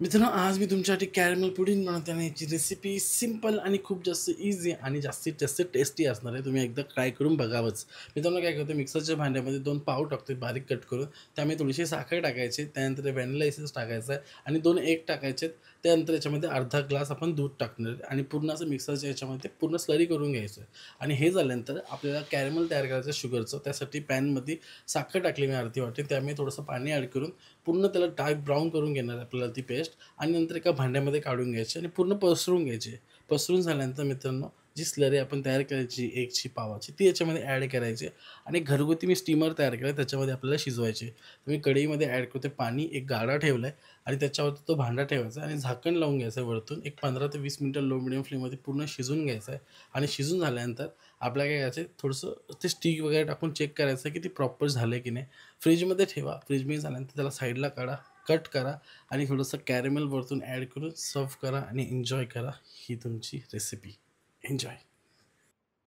मित्रांनो, आज मी तुमच्यासाठी कॅरमल पुडिंग बनवते आणि याची रेसिपी सिंपल आणि खूप जास्त ईझी आणि जास्तीत जास्त टेस्टी असणार आहे. तुम्ही एकदा ट्राय करून बघावंच. मित्रांनो, काय करतो मिक्सरच्या भांड्यामध्ये 2 पाव टाकतो बारीक कट करून. त्यामध्ये थोडीशी साखर टाकायची, त्यानंतर व्हॅनिला एसेन्स टाकायचा आहे आणि 2 एग टाकायचे आहेत. त्यानंतर याच्यामध्ये अर्धा ग्लास आपण दूध टाकणार आहे आणि पूर्ण असं मिक्सरच्या याच्यामध्ये पूर्ण स्लरी करून घ्यायचं आहे. आणि हे झाल्यानंतर आपल्याला कॅरमल तयार करायचं आहे शुगरचं. त्यासाठी पॅनमध्ये साखर टाकली मी अर्धी वाटी. त्यामध्ये थोडंसं पाणी ॲड करून पूर्ण त्याला डार्क ब्राऊन करून घेणार आहे आपल्याला ती पेस्ट. आणि नंतर एका भांड्यामध्ये काढून घ्यायचे आणि पूर्ण पसरवून घ्यायचे. पसरून झाल्यानंतर मित्रांनो, जी स्लरी आपण तयार करायची एगची पावाची ती याच्यामध्ये ॲड करायची आणि घरगुती मी स्टीमर तयार केला त्याच्यामध्ये आपल्याला शिजवायचे. तर मी कढईमध्ये ॲड करते पाणी, एक गाडा ठेवला आहे आणि त्याच्यावरती तो भांडा ठेवायचा आणि झाकण लावून घ्यायचं आहे वरतून. एक 15 ते 20 मिनिटं लो मिडियम फ्लेममध्ये पूर्ण शिजवून घ्यायचं आहे आणि शिजून झाल्यानंतर आपल्याला काय करायचं आहे, थोडंसं ते स्टिक वगैरे टाकून चेक करायचं आहे की ती प्रॉपर झालं आहे की नाही. फ्रीजमध्ये ठेवा. फ्रीजमध्ये झाल्यानंतर त्याला साईडला काढा, कट करा आणि थोडंसं कॅरमेल वरतून ॲड करून सर्व्ह करा आणि एन्जॉय करा. ही तुमची रेसिपी. एन्जॉय.